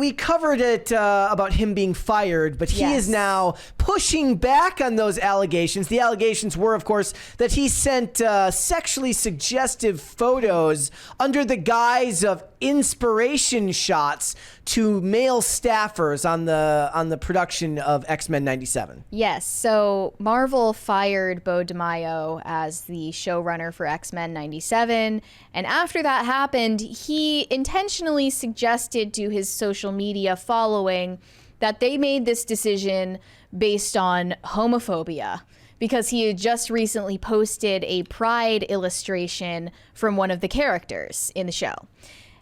we covered it about him being fired, but he is now pushing back on those allegations. The allegations were, of course, that he sent sexually suggestive photos under the guise of inspiration shots to male staffers on the production of X-Men 97. Yes, so Marvel fired Bo DeMayo as the showrunner for X-Men 97, and after that happened, he intentionally suggested to his social media following that they made this decision based on homophobia, because he had just recently posted a pride illustration from one of the characters in the show.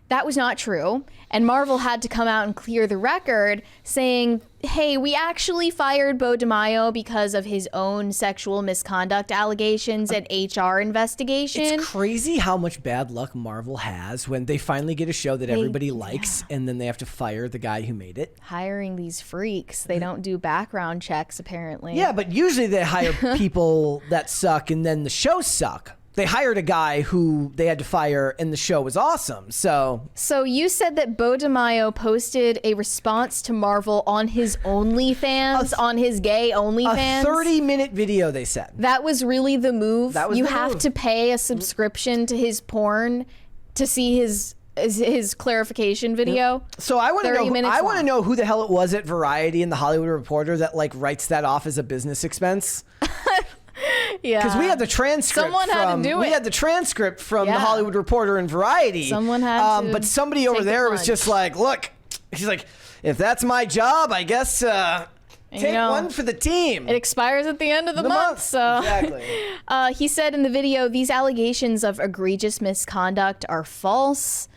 That was not true, and Marvel had to come out and clear the record, saying, hey, we actually fired Bo DeMayo because of his own sexual misconduct allegations and HR investigation. It's crazy how much bad luck Marvel has when they finally get a show that everybody likes, and then they have to fire the guy who made it. Hiring these freaks. They don't do background checks, apparently. Yeah, but usually they hire people that suck, and then the shows suck. They hired a guy who they had to fire, and the show was awesome. So you said that Bo DeMayo posted a response to Marvel on his OnlyFans, on his gay OnlyFans? A 30-minute video, they said. That was really the move? That was you the have move. to pay a subscription to his porn to see his clarification video. So I want to 30 know. minutes I want to long. know who the hell it was at Variety and the Hollywood Reporter that like writes that off as a business expense. Yeah. Because we had the transcript. Someone had to do it. We had the transcript from the Yeah. Hollywood Reporter and Variety. Someone had to But somebody over take the there was plunge. just like, look, she's like, if that's my job, I guess take one for the team. It expires at the end of the month, so. Exactly. He said in the video, these allegations of egregious misconduct are false.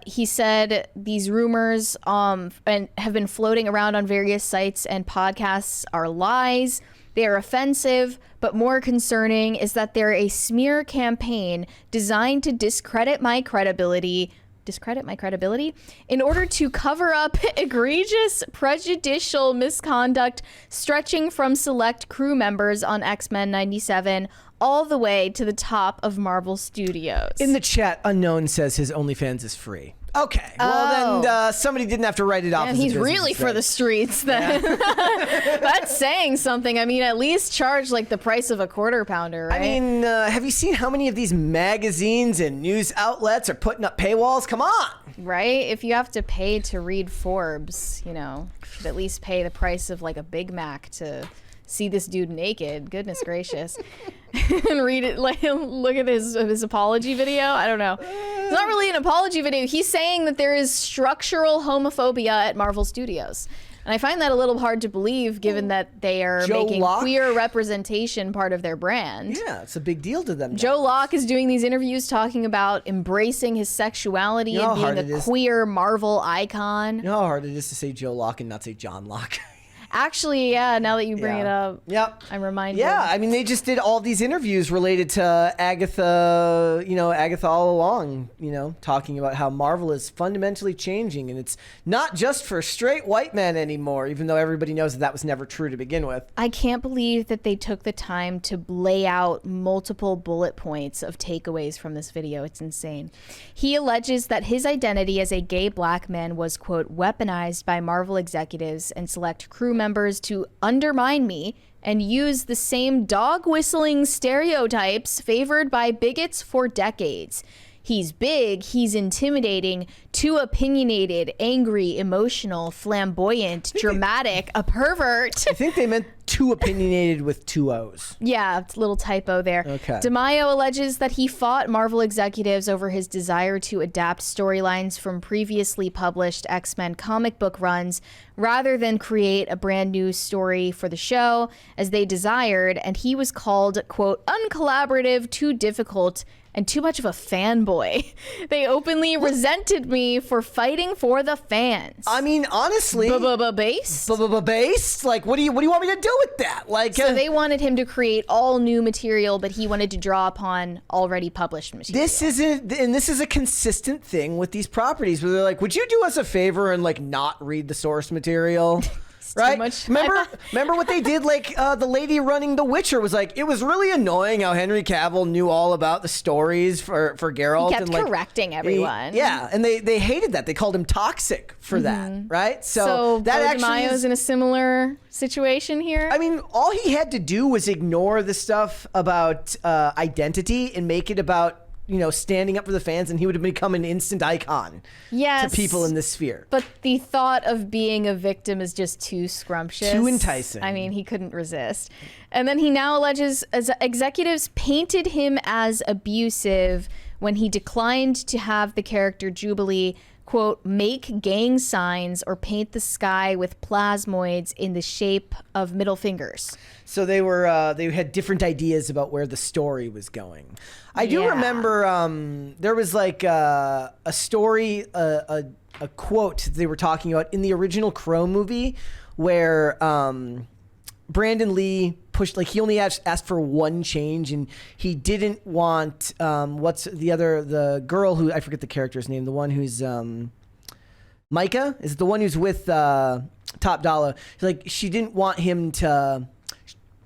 He said these rumors and have been floating around on various sites and podcasts are lies. They are offensive, but more concerning is that they're a smear campaign designed to discredit my credibility in order to cover up egregious, prejudicial misconduct stretching from select crew members on X-Men 97 all the way to the top of Marvel Studios. In the chat, Unknown says his OnlyFans is free. Okay, well then somebody didn't have to write it off. And as a he's business really for expense. the streets then. That's saying something. I mean, at least charge like the price of a quarter pounder, right? I mean, have you seen how many of these magazines and news outlets are putting up paywalls? Come on. Right? If you have to pay to read Forbes, you should at least pay the price of like a Big Mac to see this dude naked. Goodness gracious. And read it, like look at his apology video. I don't know. It's not really an apology video. He's saying that there is structural homophobia at Marvel Studios. And I find that a little hard to believe given that they are Joe making Locke? queer representation part of their brand. Yeah, it's a big deal to them. Joe Locke is doing these interviews talking about embracing his sexuality You know how and hard being it a is? queer Marvel icon. You know how hard it is to say Joe Locke and not say John Locke? Actually, yeah, now that you bring it up, Yep. I'm reminded. Yeah, I mean, they just did all these interviews related to Agatha, Agatha all along, talking about how Marvel is fundamentally changing, and it's not just for straight white men anymore, even though everybody knows that was never true to begin with. I can't believe that they took the time to lay out multiple bullet points of takeaways from this video. It's insane. He alleges that his identity as a gay black man was, quote, weaponized by Marvel executives and select crew members to undermine me and use the same dog whistling stereotypes favored by bigots for decades. He's big, he's intimidating, too opinionated, angry, emotional, flamboyant, dramatic, a pervert. I think they meant too opinionated with two O's. Yeah, it's a little typo there. Okay. DeMayo alleges that he fought Marvel executives over his desire to adapt storylines from previously published X-Men comic book runs rather than create a brand new story for the show as they desired, and he was called, quote, uncollaborative, too difficult, and too much of a fanboy. They openly resented me for fighting for the fans. I mean, honestly, Base? base. Like, what do you want me to do with that? Like, So they wanted him to create all new material, but he wanted to draw upon already published material. this is a consistent thing with these properties where they're like, would you do us a favor and like not read the source material? Right? Remember what they did? Like the lady running The Witcher was like, it was really annoying how Henry Cavill knew all about the stories for Geralt. He kept correcting everyone. And they hated that. They called him toxic for that, right? So that actually DeMayo's in a similar situation here. I mean, all he had to do was ignore the stuff about identity and make it about standing up for the fans, and he would have become an instant icon to people in this sphere. But the thought of being a victim is just too scrumptious. Too enticing. I mean, he couldn't resist. And then he now alleges as executives painted him as abusive when he declined to have the character Jubilee, quote, make gang signs or paint the sky with plasmoids in the shape of middle fingers. So they had different ideas about where the story was going. I do remember there was like a story, a quote they were talking about in the original Crow movie where Brandon Lee pushed, like he only asked for one change, and he didn't want what's the girl who, I forget the character's name, the one who's Micah is the one who's with Top Dollar. Like she didn't want him to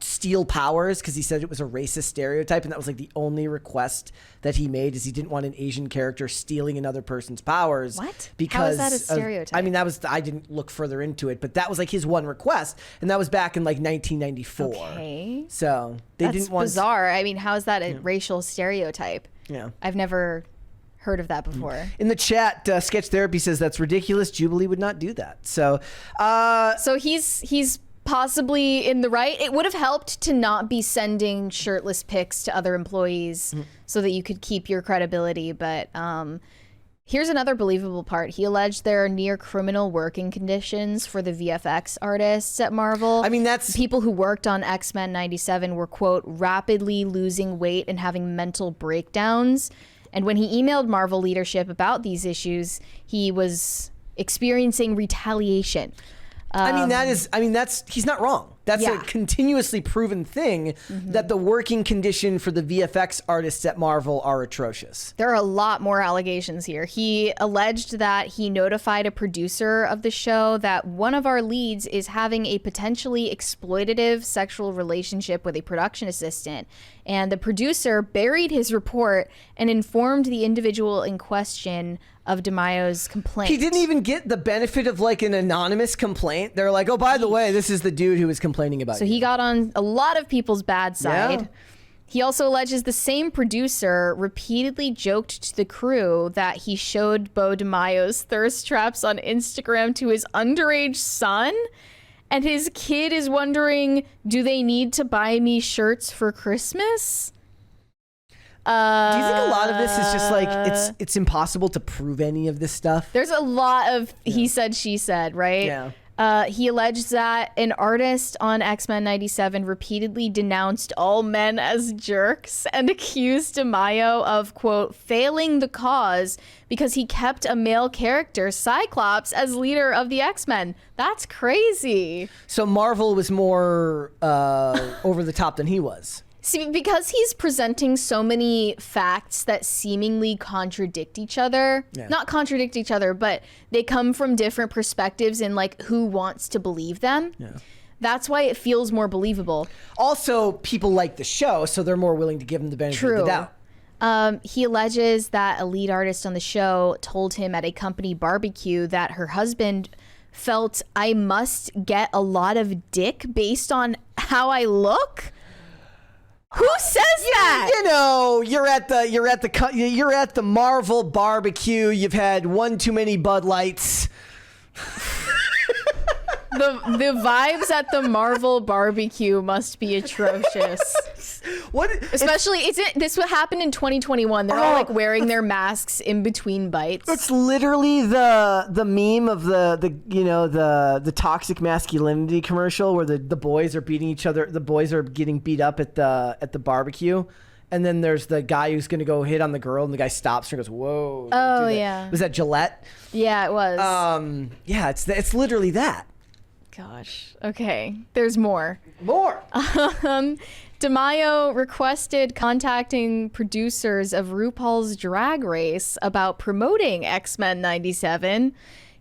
steal powers because he said it was a racist stereotype, and that was like the only request that he made, is he didn't want an Asian character stealing another person's powers. What? Because how is that a stereotype? I mean, I didn't look further into it, but that was like his one request, and that was back in like 1994. Okay. So That's didn't want bizarre. I mean, how is that a racial stereotype? Yeah. I've never heard of that before. In the chat, Sketch Therapy says that's ridiculous. Jubilee would not do that. So he's possibly in the right. It would have helped to not be sending shirtless pics to other employees so that you could keep your credibility. But here's another believable part. He alleged there are near criminal working conditions for the VFX artists at Marvel. I mean, that's people who worked on X-Men 97 were, quote, rapidly losing weight and having mental breakdowns. And when he emailed Marvel leadership about these issues, he was experiencing retaliation. He's not wrong. That's a continuously proven thing that the working condition for the VFX artists at Marvel are atrocious. There are a lot more allegations here. He alleged that he notified a producer of the show that one of our leads is having a potentially exploitative sexual relationship with a production assistant. And the producer buried his report and informed the individual in question of DeMayo's complaint. He didn't even get the benefit of like an anonymous complaint. They're like, oh, by the way, this is the dude who was complaining about you. So he got on a lot of people's bad side. Yeah. He also alleges the same producer repeatedly joked to the crew that he showed Beau DeMayo's thirst traps on Instagram to his underage son. And his kid is wondering, do they need to buy me shirts for Christmas? Do you think a lot of this is just like it's impossible to prove any of this stuff? There's a lot of he said, she said, right? Yeah. He alleged that an artist on X-Men 97 repeatedly denounced all men as jerks and accused DeMayo of, quote, failing the cause because he kept a male character, Cyclops, as leader of the X-Men. That's crazy. So Marvel was more over the top than he was. See, because he's presenting so many facts that seemingly contradict each other, not contradict each other, but they come from different perspectives in like who wants to believe them. Yeah. That's why it feels more believable. Also, people like the show, so they're more willing to give him the benefit of the doubt. He alleges that a lead artist on the show told him at a company barbecue that her husband felt, I must get a lot of dick based on how I look. Who says that? You know, you're at the Marvel barbecue. You've had one too many Bud Lights. The vibes at the Marvel barbecue must be atrocious. Especially, this would happen in 2021. They're all like wearing their masks in between bites. It's literally the meme of the toxic masculinity commercial where the boys are beating each other. The boys are getting beat up at the barbecue. And then there's the guy who's going to go hit on the girl, and the guy stops her and goes, whoa. Oh, yeah. Was that Gillette? Yeah, it was. Yeah, it's literally that. Gosh. Okay. There's more. More. DeMayo requested contacting producers of RuPaul's Drag Race about promoting X-Men 97.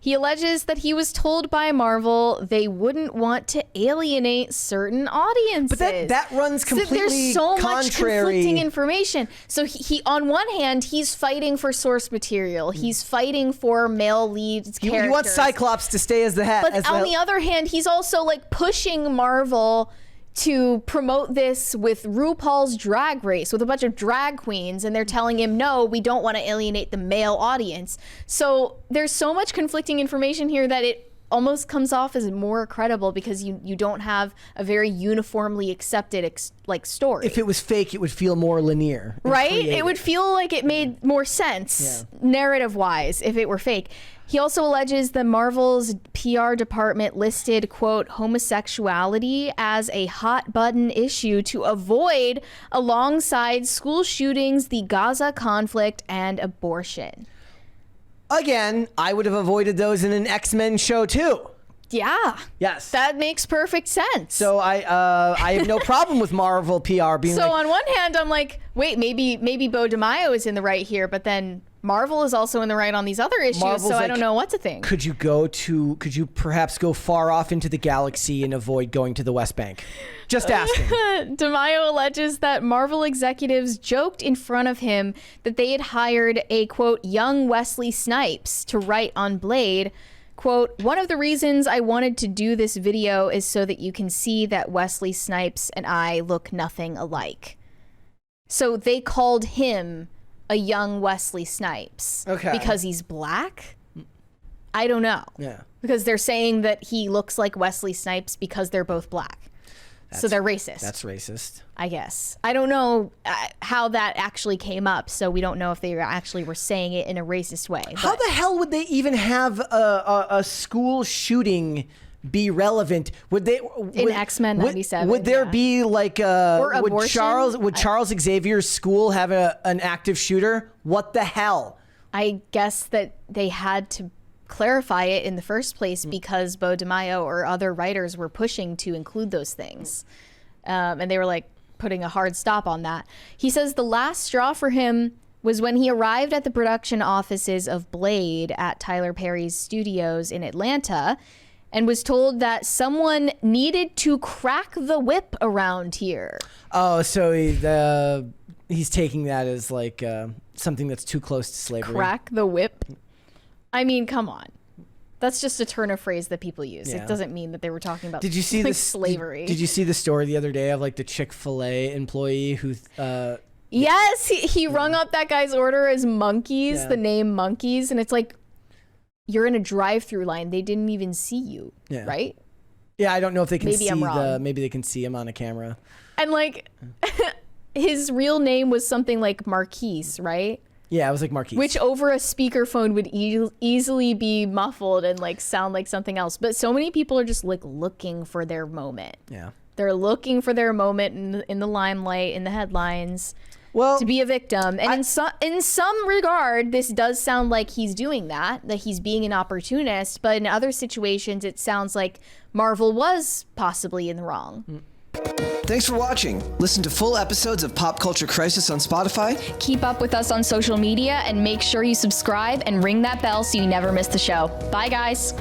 He alleges that he was told by Marvel they wouldn't want to alienate certain audiences. But that runs completely there's so contrary. much conflicting information. So he on one hand, he's fighting for source material. He's fighting for male leads characters. You want Cyclops to stay as the head. But on the other hand, he's also like pushing Marvel to promote this with RuPaul's Drag Race with a bunch of drag queens, and they're telling him, no, we don't want to alienate the male audience. So there's so much conflicting information here that it almost comes off as more credible because you don't have a very uniformly accepted story. If it was fake, it would feel more linear. Right? Creative. It would feel like it made more sense narrative-wise if it were fake. He also alleges that Marvel's PR department listed, quote, homosexuality as a hot button issue to avoid alongside school shootings, the Gaza conflict, and abortion. Again, I would have avoided those in an X-Men show too. Yeah. Yes. That makes perfect sense. So I have no problem with Marvel PR being so on one hand, I'm like, wait, maybe Bo DeMayo is in the right here, but then Marvel is also in the right on these other issues, Marvel's so I don't know what to think. Could you perhaps go far off into the galaxy and avoid going to the West Bank? Just asking. DeMayo alleges that Marvel executives joked in front of him that they had hired a, quote, young Wesley Snipes to write on Blade. Quote, one of the reasons I wanted to do this video is so that you can see that Wesley Snipes and I look nothing alike. So they called him a young Wesley Snipes. Okay. Because he's black? I don't know. Yeah. Because they're saying that he looks like Wesley Snipes because they're both black. So they're racist. That's racist. I guess. I don't know how that actually came up, so we don't know if they actually were saying it in a racist way. How the hell would they even have a school shooting be relevant? Would they in X-Men 97? Would there be like or abortion? Would Charles Xavier's school have an active shooter? What the hell? I guess that they had to clarify it in the first place because Bo DeMayo or other writers were pushing to include those things. And they were like putting a hard stop on that. He says the last straw for him was when he arrived at the production offices of Blade at Tyler Perry's studios in Atlanta and was told that someone needed to crack the whip around here. Oh, so he's taking that as like something that's too close to slavery. Crack the whip? I mean, come on. That's just a turn of phrase that people use. Yeah. It doesn't mean that they were talking about Did you see like this slavery. Did you see the story the other day of like the Chick-fil-A employee who Yes, he rung up that guy's order as monkeys, the name monkeys, and it's like you're in a drive-through line. They didn't even see you, right? Yeah, I don't know if they can Maybe I'm wrong. maybe they can see him on a camera. And like his real name was something like Marquise, right? Yeah, it was like Marquise. Which over a speakerphone would easily be muffled and like sound like something else. But so many people are just like looking for their moment. Yeah. They're looking for their moment in the limelight, in the headlines, well, to be a victim. And in some regard, this does sound like he's doing that he's being an opportunist. But in other situations, it sounds like Marvel was possibly in the wrong. Thanks for watching. Listen to full episodes of Pop Culture Crisis on Spotify. Keep up with us on social media and make sure you subscribe and ring that bell so you never miss the show. Bye, guys.